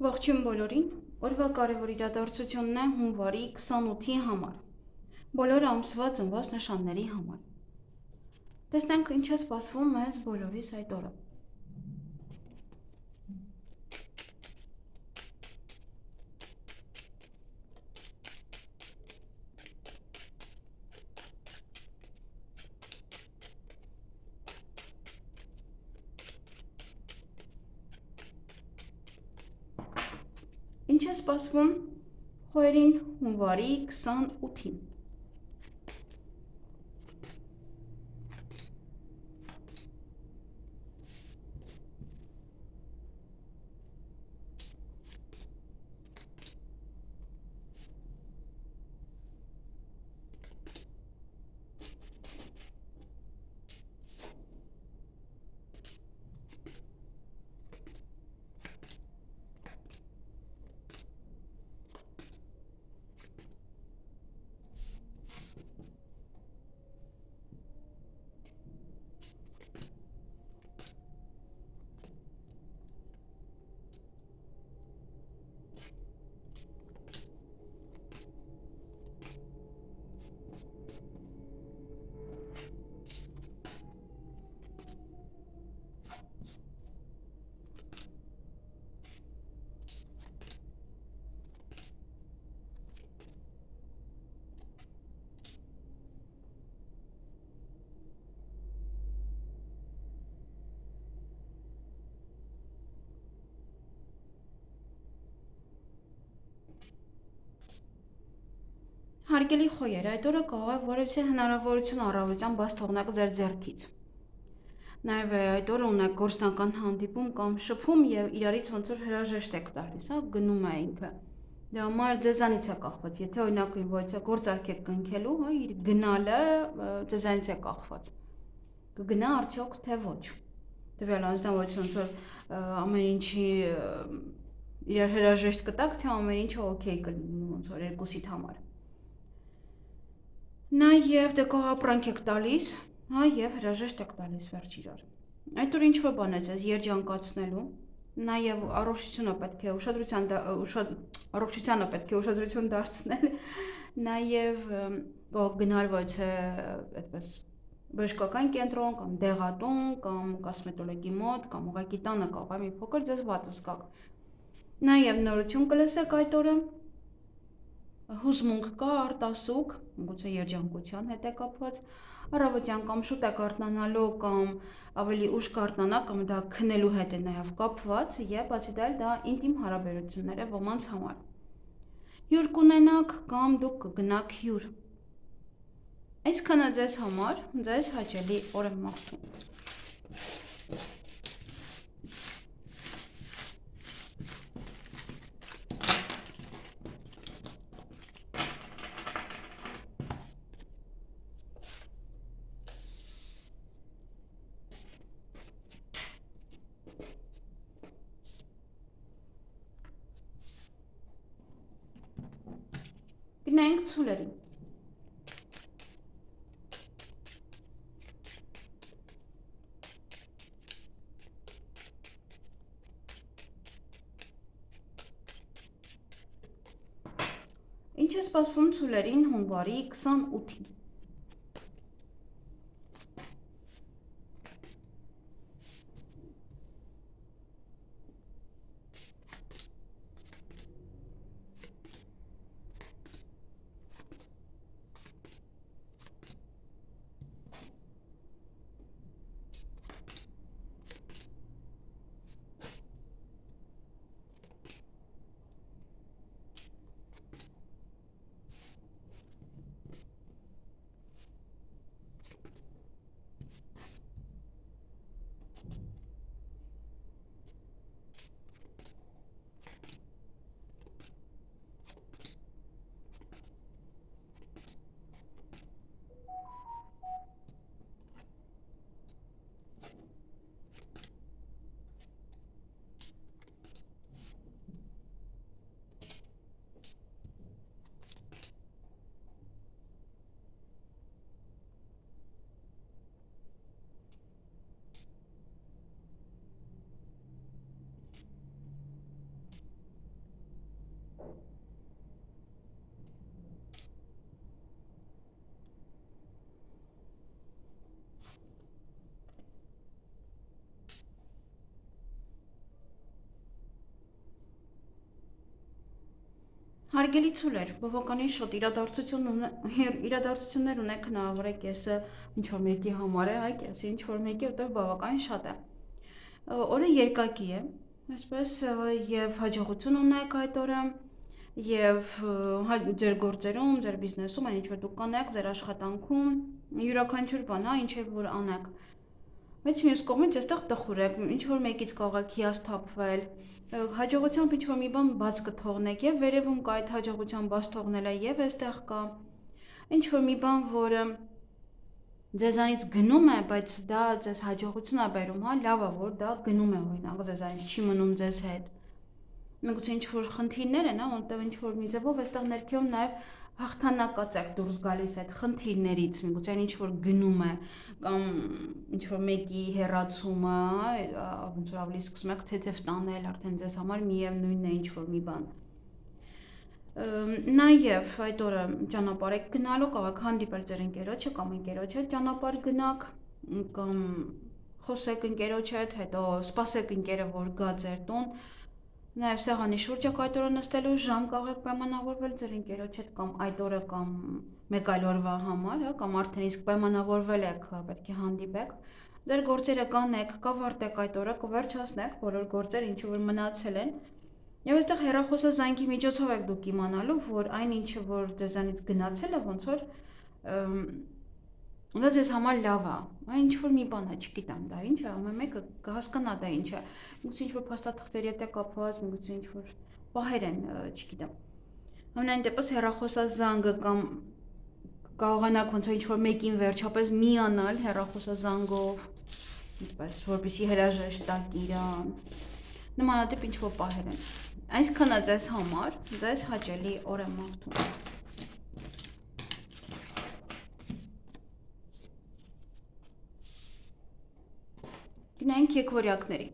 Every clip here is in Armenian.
Ողջույն բոլորին, օրվա կարևոր իրադարձությունն է հունվարի 28-ի համար, բոլոր ամսվա ծնված նշանների համար։ Տեսնենք ինչ է սպասվում մեզ բոլորիս այդ օրը։ Ինչ է սպասվում խոյերին հունվարի 28-ին։ Հարգելի խոյեր, այդ օրը կարող է որևէ հնարավորություն առավոտյան բաց թողնեք ձեր ձեռքից։ Նաև այդ օրը ունեք գործնական հանդիպում կամ շփում եւ իրարից ոնց որ հրաժեշտ եք տալիս, հա, գնում է ինքը։ Դա համար ձեզանից է կախված, եթե օրինակ ոչ գործարք եք կնքելու, հա, իր գնալը ձեզանից է կախված։ Կգնա արդյոք թե ոչ։ Տվյալ անձնավորություն ոնց որ ամեն ինչի իրար հրաժեշտ կտակ, թե ամեն ինչը օքեյ կլինի ոնց որ երկուսիդ համար։ Նաև դե կողա ապրանք եք տալիս, հա, եւ հրաժեշտ եք տալիս վերջ իրար։ Այդ օր ինչ-որ բան է ձեզ երջանկացնելու, նաև առողջությունը պետք է ուշադրություն դարձնել, նաև գնալ ոչ այդպես բժշկական կենտրոն կամ դեղատուն կամ կոսմետոլոգի մոտ կամ ուղղակի տանը կարող է մի փոքր ձեզ վատ զգաք։ Նաև նորություն կլսեք այդ օրը, հուզմունք կա արտասուք, գուցե երջանկության հետ է կապված, առավոտյան կամ շուտ եք արթնանալու կամ ավելի ուշ կարթնանաք կամ դա քնելու հետ է նաև կապված եւ բացի դա դա ինտիմ հարաբերություններ է ոմանց համար։ Հյուր կունենաք կամ դուք կգնաք հյուր։ Այսքանը ձեզ համար, ձեզ հաճելի օր եմ մաղթում։ Գնանք ցուլերին։ Ինչ է սպասվում ցուլերին հունվարի 28-ին։ Հարգելի ցուլեր, բավականին շատ իրադարձություններ ունեք հնարավոր է կեսը ինչ-որ մեկի համար է, այ կեսը ինչ-որ մեկի, որտեղ բավականին շատ է։ Օրը երկակի է, այսպես եւ հաջողություն ունեք այդ օրը, եւ ձեր գործերում, ձեր բիզնեսում, այն ինչ որ դուք կանեք, ձեր աշխատանքում, յուրաքանչյուր բան, ինչ որ անեք։ Բայց մյուս կողմից այստեղ տխուր եք, ինչ որ մեկից կարող եք հիասթափվել, հաջողությամբ ինչ որ մի բան բաց կթողնեք եւ վերևում կա այդ հաջողության բաց թողնելը եւ այստեղ կա ինչ որ մի բան, որը ձեզանից գնում է, բայց դա ձեզ հաջողություն է բերում, հա, լավ է, որ դա գնում է, օրինակ, ձեզանից չի մնում ձեզ հետ։ Միգուցե ինչ որ խնդիրներ են, հա, որտեղ ինչ որ մի ձևով այստեղ ներքևում նաեւ հաղթանակած եք դուրս գալիս այդ խնդիրներից, միգուցե ինչ որ գնում է կամ ինչ որ մեկի հեռացումը, ոնց որ ավելի սկսում եք թեթև տանել, արդեն ձեզ համար միևնույնն է ինչ որ մի բան։ Նաեւ այդ օրը ճանապարհ եք գնալու, կարող եք հանդիպել ձեր ընկերոջը կամ ընկերոջ հետ ճանապարհ գնաք կամ խոսեք ընկերոջ հետ, հետո սպասեք ընկերը, որ գա ձեր տուն։ Նաև սեղանի շուրջ եք այդ օրը նստելու ժամ կարող եք պայմանավորվել ձեր ընկերոջ հետ կամ այդ օրը կամ մեկ այլ օրվա համար, հա, կամ արդեն իսկ պայմանավորվել եք, պետք է հանդիպեք։ Ձեր գործերը կանեք, կավարտեք այդ օրը, կվերջացնեք բոլոր գործերը, ինչ որ մնացել են։ Եվ այստեղ հեռախոսազանգի միջոցով եք դուք իմանալու, որ այն ինչը որ ձեզանից գնացել է, ոնց որ դա ձեզ համար լավ է, ինչ որ մի բան է, չգիտեմ դա ինչ է, ամեն մեկը կհասկանա դա ինչ է, միգուցե ինչ որ փաստաթղթերի հետ է կապված, միգուցե ինչ որ պահեր են, չգիտեմ։ Ամենայն դեպս հեռախոսազանգը կամ կարողանաք ոնց որ ինչ որ մեկին վերջապես միանալ հեռախոսազանգով, այդպես որպեսզի հրաժեշտ տաք իրան։ Նմանատիպ ինչ որ պահեր են։ Այսքանը ձեզ համար, ձեզ հաճելի օր եմ մաղթում։ Գնանք եկվորյակների։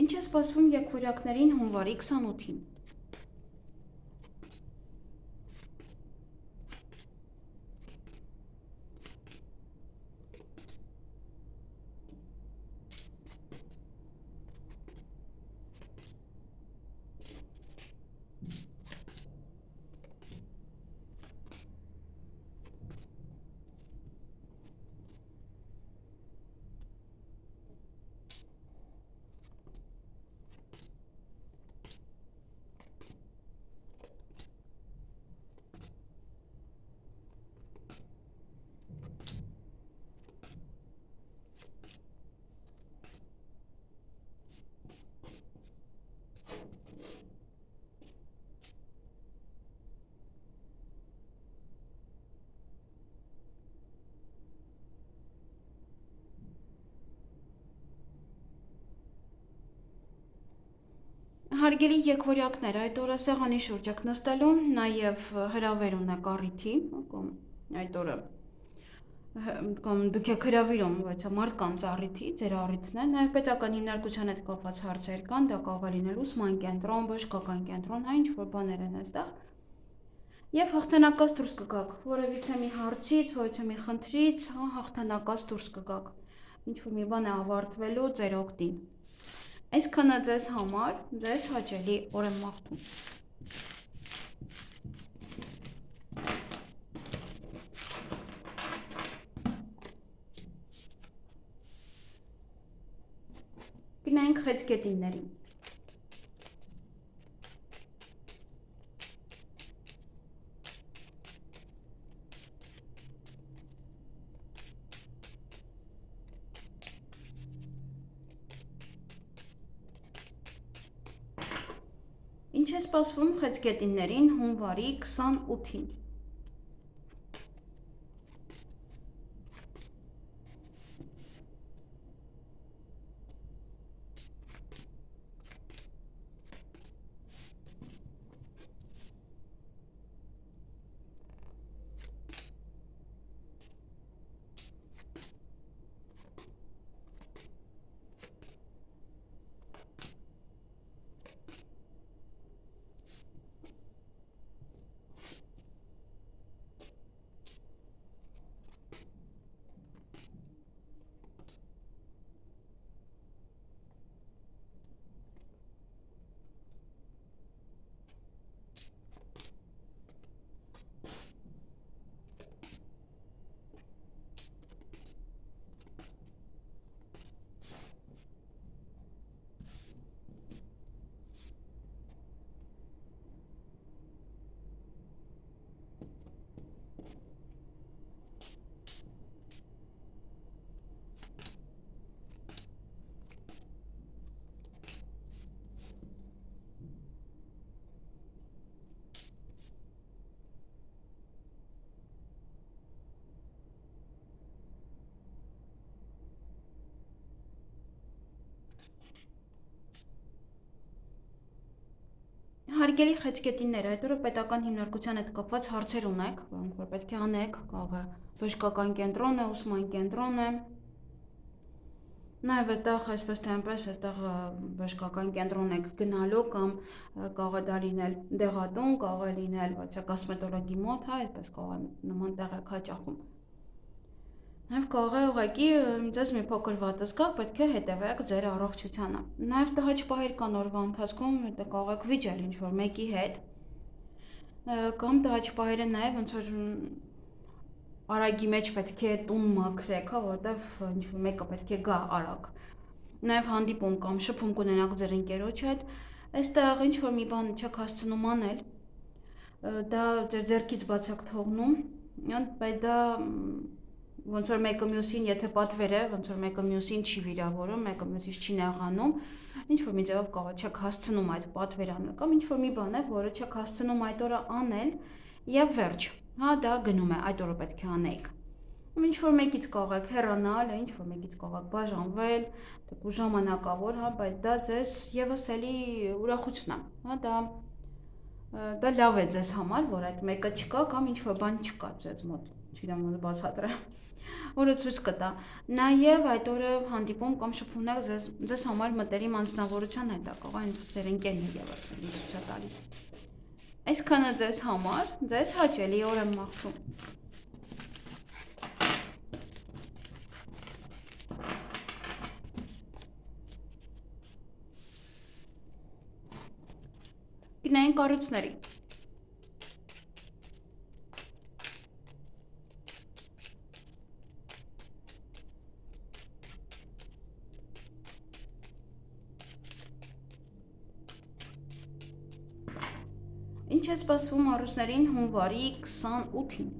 Ինչ է սպասվում եկվորյակներին հունվարի 28-ին։ Հարգելի եկվորյակներ, այդ օրը սեղանի շուրջ եք նստելու, նաև հրավեր ունեք առիթի, կամ այդ օրը կամ դուք եք հրավիրում բայց մարդկանց առիթի, ձեր առիթն է, նաև պետական հիմնարկության հետ կապված հարցեր կան, դա կարող է լինել ուսման կենտրոն, բժշկական կենտրոն, հա ինչ որ բաներ են այստեղ։ Եվ հաղթանակած դուրս կգաք, որևիցե մի հարցից, որևիցե մի խնդրից, հա հաղթանակած դուրս կգաք։ Ինչ որ մի բան է ավարտվելու ձեր օգտին։ Այսքանը ձեզ համար, ձեզ հաճելի օր եմ մաղթում։ Գնանք խեցգետիններին։ Ինչ է սպասվում խեցգետիններին հունվարի 28-ին։ Հարգելի խեցգետիններ, այդ օրը պետական հիմնարկության հետ կապված հարցեր ունեք, որոնք որ պետք է անեք, կարող է բժշկական կենտրոն է, ուսման կենտրոն է։ Նաև այդտեղ այսպես թե այնպես այդտեղ բժշկական կենտրոն եք գնալու կամ կարող է դա լինել դեղատուն, կարող է լինել ոչ կոսմետոլոգի մոտ, հա, այդպես կարող է նման տեղ եք հաճախում։ Նաև կարող է ուղղակի ձեզ մի փոքր վատ զգա, պետք է հետևեք ձեր առողջությանը։ Նաև տհաճ-պահեր կան օրվա ընթացքում, կարող եք վիճել ինչ-որ մեկի հետ, կամ տհաճ-պահերը նաև ոնց որ արագի մեջ պետք է տուն մաքրեք, հա, որովհետև ինչ-որ մեկը պետք է գա արագ։ Նաև հանդիպում կամ շփում կունենաք ձեր ընկերոջ հետ, այստեղ ինչ-որ մի բան չեք հասցնում անել, դա ձեր ձեռքից բաց եք թողնում, բայց դա ոնց որ մեկը մյուսին, եթե պատվեր է, ոնց որ մեկը մյուսին չի վիրավորում, մեկը մյուսից չի նեղանում, ինչ-որ մի ձևով կարող չեք հասցնում այդ պատվեր անել, կամ ինչ-որ մի բան է, որը չեք հասցնում այդ օրը անել, եւ վերջ, հա, դա գնում է, այդ օրը պետք է անեիք։ Ինչ-որ մեկից կարող եք հեռանալ, ինչ-որ մեկից կարող եք բաժանվել, դեպի ժամանակավոր, հա, բայց դա ձեզ եւս էլի ուրախություն է, հա, դա լավ է ձեզ համար, որ այդ մեկը չկա կամ ինչ-որ բան չկա ձեզ մոտ, չգիտեմ ոնց բացատրեմ, որը ցույց կտա։ Նաև այդ օրը հանդիպում կամ շփումներ ձեզ համար մտերիմ անձնավորության հետ է, կարող է ձեր ընկերն է եւս ցույց է տալիս։ Այսքանը ձեզ համար, ձեզ հաճելի օր եմ մաղթում։ Գնային կառույցների։ Ինչ է սպասվում առուսներին հունվարի 28-ին։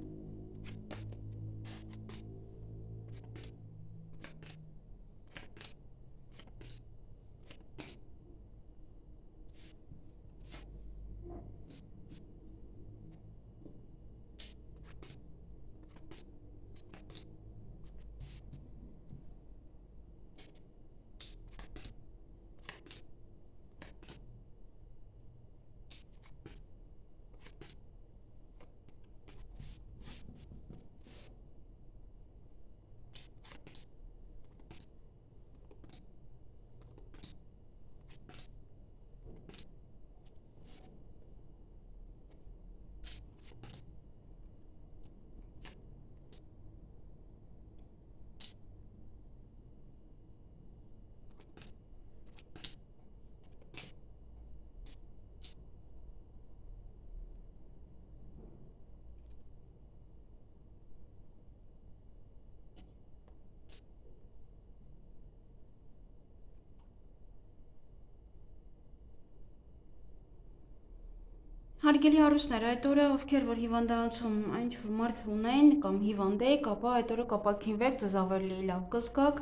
Հարգելի առուսներ, այդ օրը ովքեր որ հիվանդանոցում ինչ-որ մարդ ունեն կամ հիվանդ եք, ապա այդ օրը կապակինվեք, ձեզ ավելի լավ կզգաք,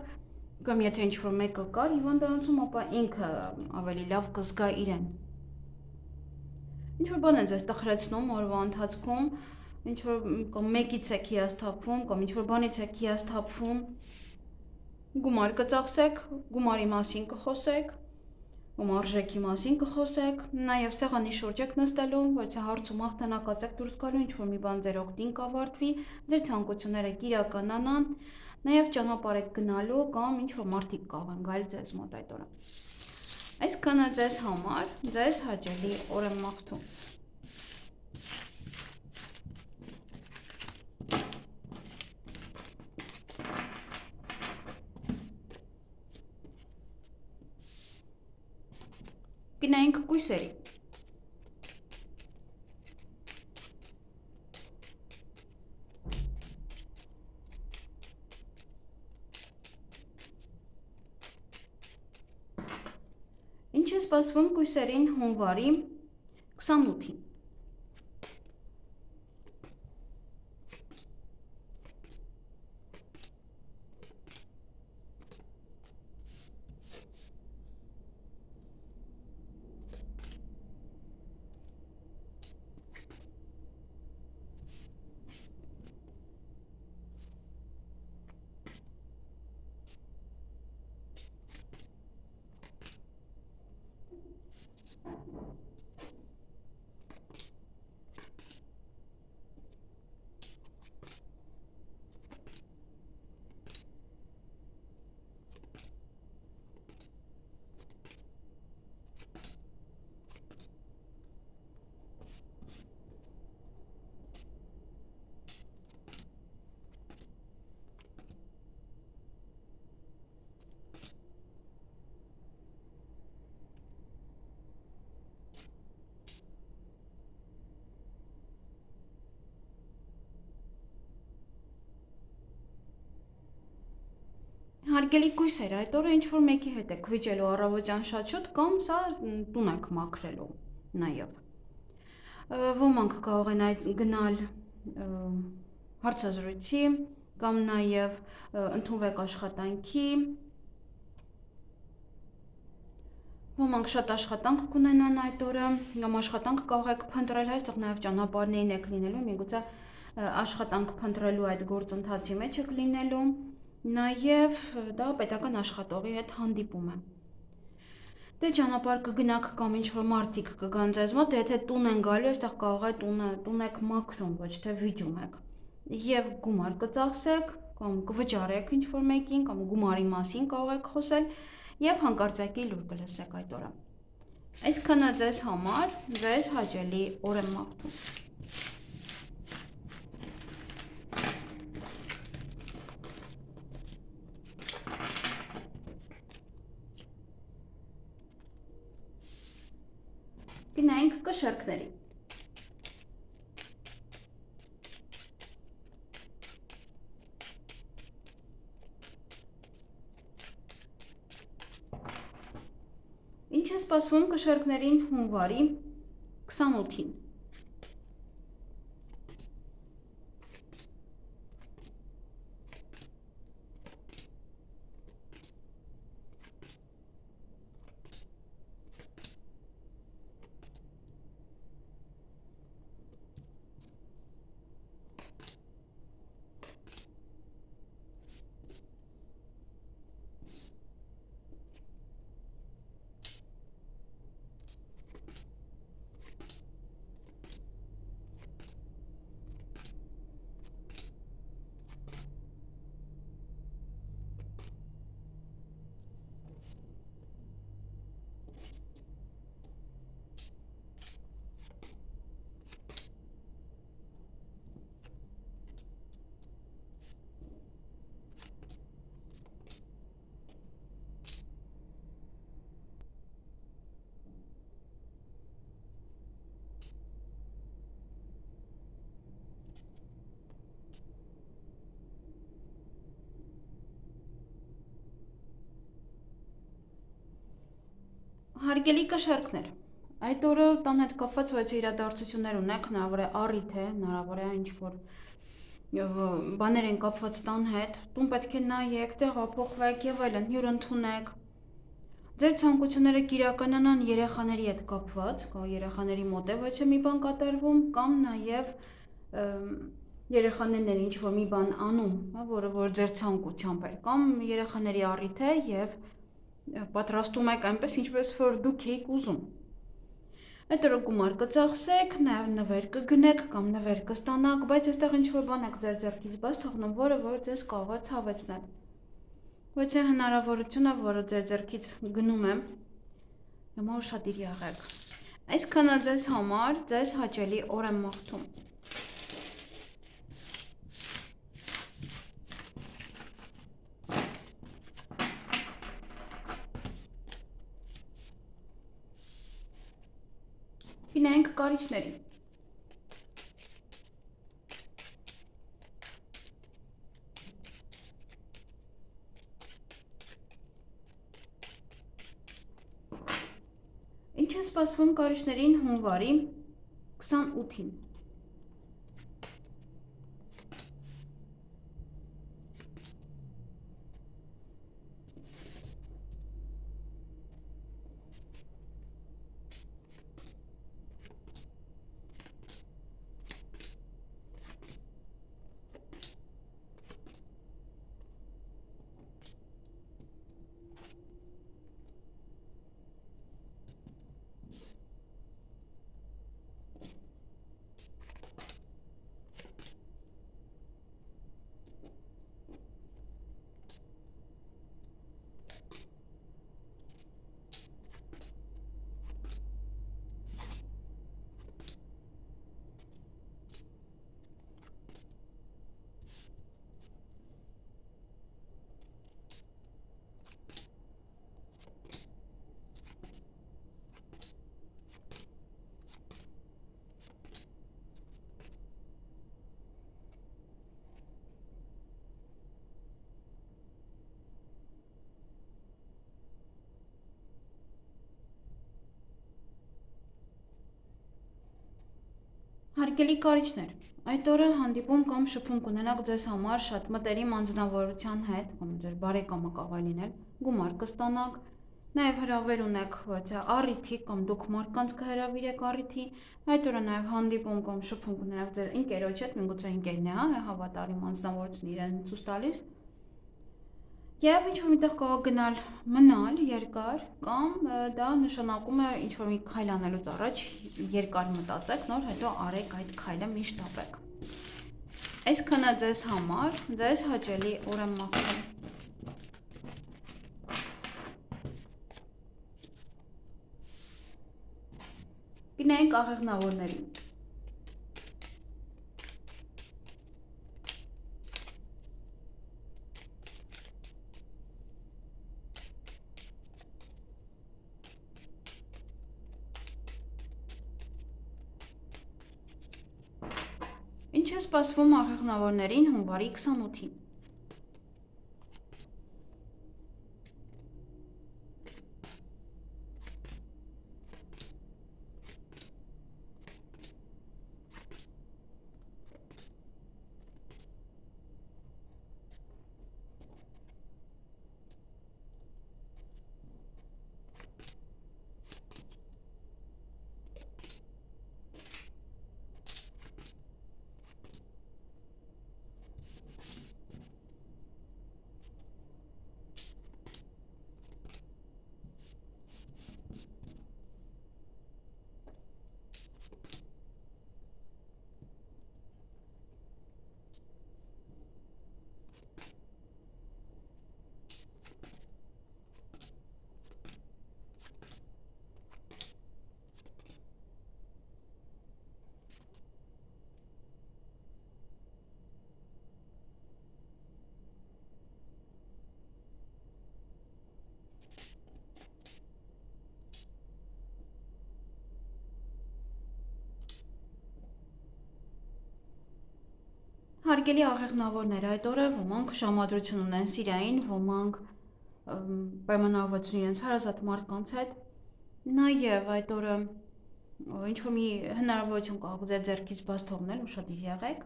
կամ եթե ինչ-որ մեկը կար հիվանդանոցում, ապա ինքը ավելի լավ կզգա իրեն։ Ինչ-որ բան է ձեզ տխրեցնում օրվա ընթացքում, ինչ-որ կամ մեկից եք հիասթափվում, կամ ինչ-որ բանից եք հիասթափվում, գումար կծախսեք, գումարի մասին կխոսեք, կամ արժեքի մասին կխոսեք, նաև սեղանի շուրջ եք նստելու, ոչ թե հարցում հաղթանակած եք դուրս գալու, ինչ-որ մի բան ձեր օգտին կավարտվի, ձեր ցանկությունները կիրականանան, նաև ճանապարհ եք գնալու կամ ինչ-որ մարդիկ կարող են գալ ձեզ մոտ այդ օրը։ Այսքանը ձեզ համար, ձեզ հաճելի օր եմ մաղթում։ Գնայինք կույսերի։ Ինչ է սպասվում կույսերին հունվարի 28-ին։ Հարգելի կույսեր, այդ օրը ինչ-որ մեկի հետ եք վիճելու առավոտյան շատ շուտ կամ սա տուն եք մաքրելու նաև։ Ոմանք կարող են գնալ հարցազրույցի կամ նաև ընդունվեք աշխատանքի, ոմանք շատ աշխատանք կունենան այդ օրը, կամ աշխատանք կարող եք փնտրել, այստեղ նաև ճանապարհներին եք լինելու, միգուցե աշխատանք փնտրելու այդ գործընթացի մեջ եք լինելու, նաև դա պետական աշխատողի հետ հանդիպում է։ Դե ճանապարհ կգնաք կամ ինչ-որ մարդիկ կգան ձեզ մոտ, եթե տուն են գալու, այստեղ կարող է տուն եք մաքրում, ոչ թե վիճում եք։ Եվ գումար կծախսեք, կամ կվճարեք ինչ-որ մեկին, կամ գումարի մասին կարող եք խոսել, եւ հանկարծակի լուր կլսեք այդ օրը։ Այսքանը ձեզ համար, ձեզ հաճելի օր եմ մաղթում։ Գնայինք կշեռքների։ Ինչ է սպասվում կշեռքներին հունվարի 28-ին։ Հարգելի կշեռքներ, այդ օրը տան հետ կապված ոչ իրադարձություններ ունեք, հնարավոր է առիթ է, հնարավոր է ինչ-որ բաներ են կապված տան հետ, տուն պետք է նայեք, տեղափոխվեք եւ այլն, հյուր ընդունեք։ Ձեր ցանկությունները կիրականանան երեխաների հետ կապված, կամ երեխաների մոտ է ոչ մի բան կատարվում, կամ նաև երեխաներն են ինչ-որ մի բան անում, որ ձեր ցանկությամբ է, կամ երեխաների առիթ է եւ պատրաստում եք այնպես, ինչպես որ դուք եք ուզում։ Այդ օրը գումար կծախսեք, նաև նվեր կգնեք կամ նվեր կստանաք, բայց այստեղ ինչ-որ բան եք ձեր ձեռքից բաց թողնում, որը ձեզ կարող է ցավեցնել։ Ոչ է հնարավորությունը, որը ձեր ձեռքից գնում է, հիմա ուշադիր եղեք։ Այսքանը ձեզ համար, ձեզ հաճելի օր եմ մաղթում։ Գնայինք կարիճների։ Ինչ է սպասվում կարիճներին հունվարի 28-ին։ Հարգելի կարիճներ, այդ օրը հանդիպում կամ շփում կունենաք ձեզ համար շատ մտերիմ անձնավորության հետ, կամ ձեր բարեկամը կարող է լինել, գումար կստանաք, նաև հրավեր ունեք, որ առիթի կամ դուք մարդկանց կհրավիրեք առիթի, այդ օրը նաև հանդիպում կամ շփում կունենաք ձեր ընկերոջ հետ, միգուցե ընկերն է, հավատարիմ անձնավորություն իրեն ցույց տալիս։ Եվ ինչ-որ միտեղ կարող գնալ մնալ երկար, կամ դա նշանակում է ինչ-որ մի քայլ անելուց առաջ երկար մտածեք, նոր հետո արեք այդ քայլը միշտ ապեք։ Այսքանը ձեզ համար, ձեզ հաճելի օր եմ մաղթում։ Գնայինք աղեղնավորներին։ Ինչ է սպասվում աղեղնավորներին հունվարի 28-ին։ Հարգելի աղեղնավորներ, այդ օրը ոմանք ժամադրություն ունեն սիրային, ոմանք պայմանավորվածություն իրենց հարազատ մարդկանց հետ, նաև այդ օրը ինչ-որ մի հնարավորություն կարող ձեր ձեռքից բաց թողնել, ուշադիր եղեք,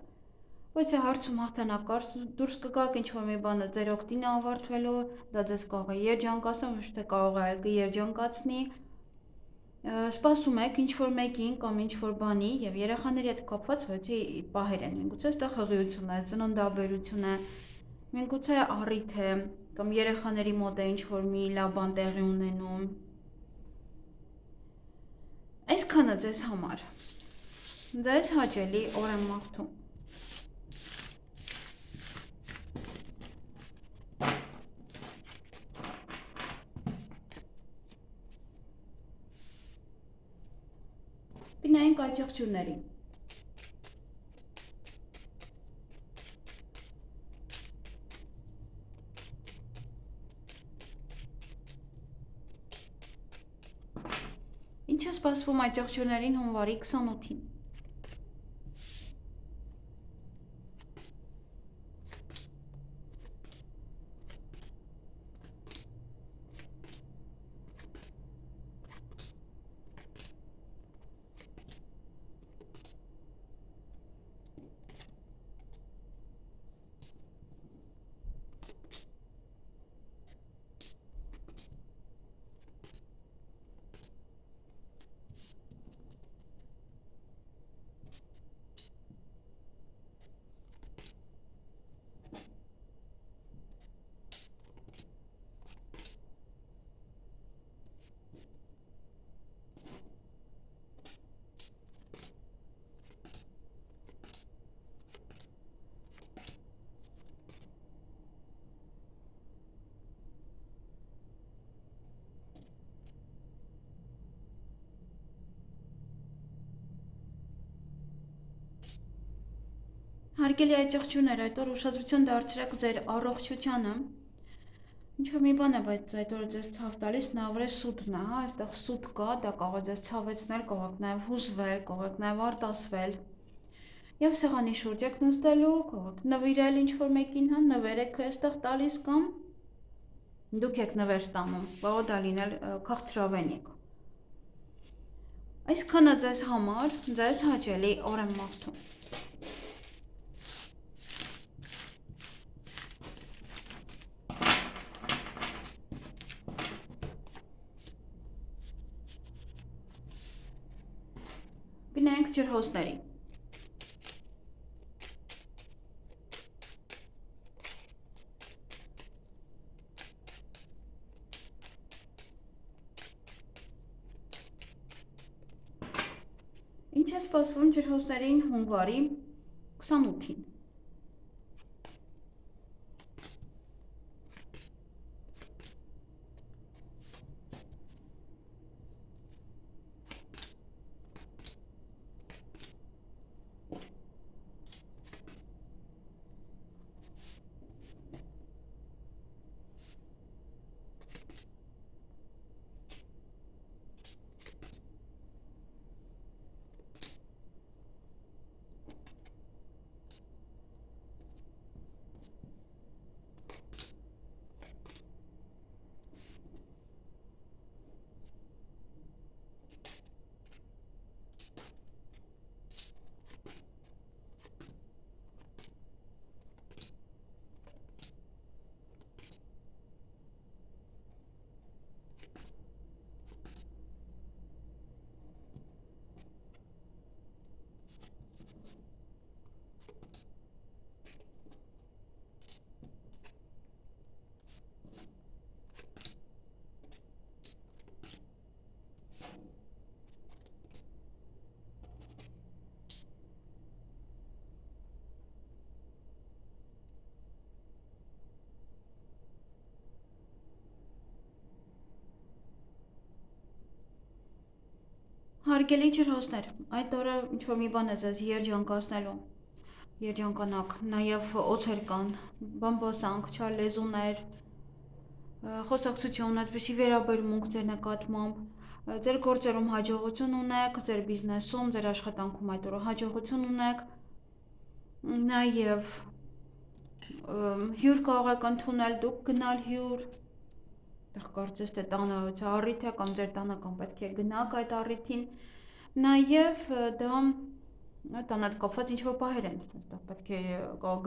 ոչ է հարցում հաղթանակար դուրս կգաք, ինչ-որ մի բանը ձեր օգտին է ավարտվելու, դա ձեզ կարող է երջանկացնել, ոչ թե կարող է կերջանկացնի, սպասում եք ինչ-որ մեկին կամ ինչ-որ բանի եւ երեխաների հետ կապված ոչի պահեր են, միգուցե այստեղ հղիություն է, ծննդաբերություն է, միգուցե առիթ է, կամ երեխաների մոտ է ինչ-որ մի լավ բան տեղի ունենում։ Այսքանը ձեզ համար, ձեզ հաճելի օր եմ մաղթում։ Գնայինք աճեղջյուրներին։ Ինչ է սպասվում աճեղջյուրներին հունվարի 28-ին։ Հարգելի աճեղջյուրներ, այդ օր ուշադրություն դարձրեք ձեր առողջությանը, ինչ-որ մի բան է, բայց այդ օրը ձեզ ցավ տալիս, նավրե սուտն է, այստեղ սուտ կա, դա կարող է ձեզ ցավեցնել, կարող եք նաև հուզվել, կարող եք նաև արտասվել, եւ սեղանի շուրջ եք նստելու, կարող եք նվիրել ինչ-որ մեկին, նվեր եք այստեղ տալիս կամ դուք եք նվեր ստանում, կարող դա լինել քաղցրավենիք։ Այսքանը ձեզ համար, ձեզ հաճելի օր եմ մաղթում։ Գնանք ջրհոսների։ Ինչ է սպասվում ջրհոսներին հունվարի 28-ին։ Հարգելի ջրհոսներ, այդ օրը ինչ-որ մի բան է ձեզ երջանկացնելու, երջանկանաք, նաև օձեր կան, բամբասանք, չար լեզուներ, խոսակցություն, այդպիսի վերաբերմունք ձեր նկատմամբ, ձեր գործերում հաջողություն ունեք, ձեր բիզնեսում, ձեր աշխատանքում այդ օրը հաջողություն ունեք, նաև հյուր կարող եք ընդունել, դուք գնալ հյուր, կարծես թե տանը առիթ է կամ ձեր տանը կամ պետք է գնաք այդ առիթին, նաև դա տան հետ կապված ինչ-որ պահեր են, պետք է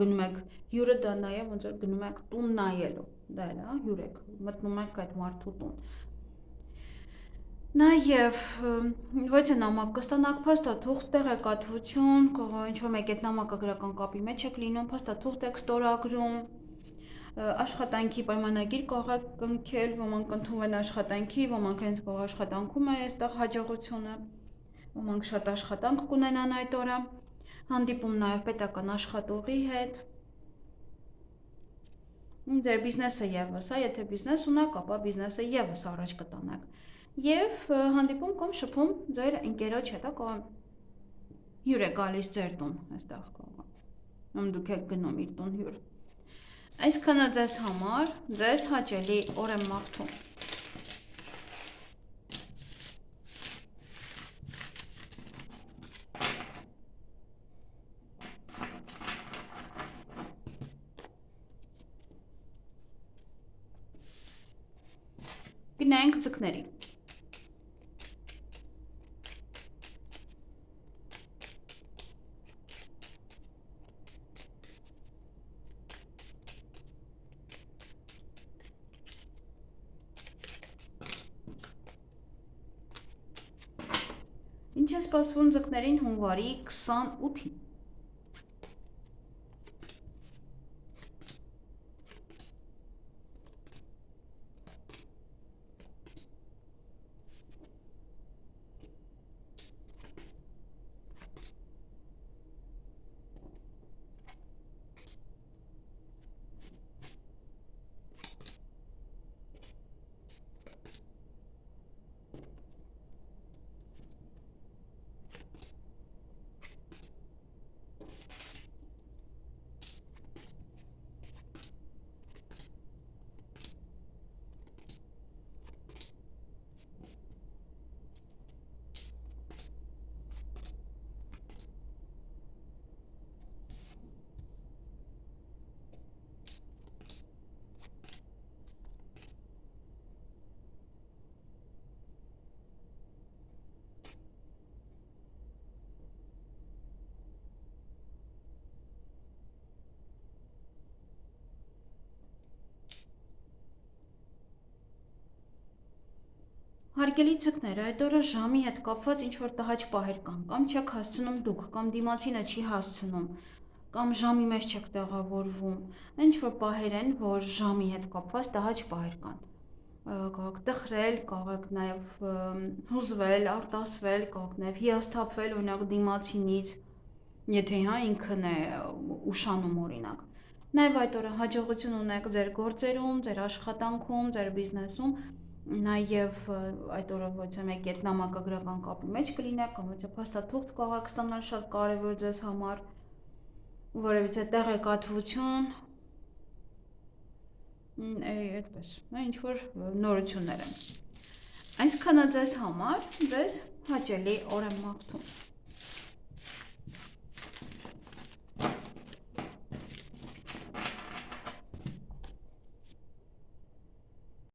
գնում եք հյուրը, դա նաև ոնց որ գնում եք տուն նայելու, դա էլ հյուր եք, մտնում եք այդ մարդու տուն։ Նաև ոչ է նամակ կստանաք, փաստաթուղթ, տեղեկատվություն, ինչ-որ մեկ այդ նամակը գրական կապի մեջ եք լինում, փաստաթուղթ եք ստորագրում, աշխատանքի պայմանագիր կարող եք կնքել, ոմանք ընդունվեն աշխատանքի, ոմանք հենց կողմ աշխատանքում է այստեղ հաջողությունը, ոմանք շատ աշխատանք կունենան այդ օրը, հանդիպում նաև պետական աշխատողի հետ, ձեր բիզնեսը եւս, եթե բիզնես ունեք, ապա բիզնեսը եւս առաջ կտանեք, եւ հանդիպում կամ շփում ձեր ընկերոջ հետ, հյուր է գալիս ձեր տուն, այստեղ կարող դուք եք գնում իր տուն հյուր։ Այսքանը ձեզ համար, ձեզ հաճելի օր եմ մաղթում։ Գնանք ձկների։ Ինչ է սպասվում ձկներին հունվարի 28-ին։ Հարգելի ցկներ, այդ օրը ժամի հետ կապված ինչ-որ տհաճ պահեր կան, կամ չեք հասցնում դուք, կամ դիմացինը չի հասցնում, կամ ժամի մեջ չեք տեղավորվում, ինչ-որ պահեր են, որ ժամի հետ կապված տհաճ պահեր կան։ Կարող տխրել, կարող նաև հուզվել, արտասվել, կարող նաև հիասթափվել, օրինակ դիմացինից, եթե ինքն է ուշանում օրինակ։ Նաև այդ օրը հաջողություն ունեք ձեր գործերում, ձեր աշխատանքում, ձեր բիզնեսում, նաև այդ օրը ոչ մեկ այդ նամակագրական կապի մեջ կլինեք, կամ ոչ փաստաթուղթ կարող ստանալ շատ կարևոր ձեզ համար, որևիցե տեղեկատվություն, այդպես, ինչ որ նորություններ են։ Այսքանը ձեզ համար, ձեզ հաճելի օր եմ մաղթում։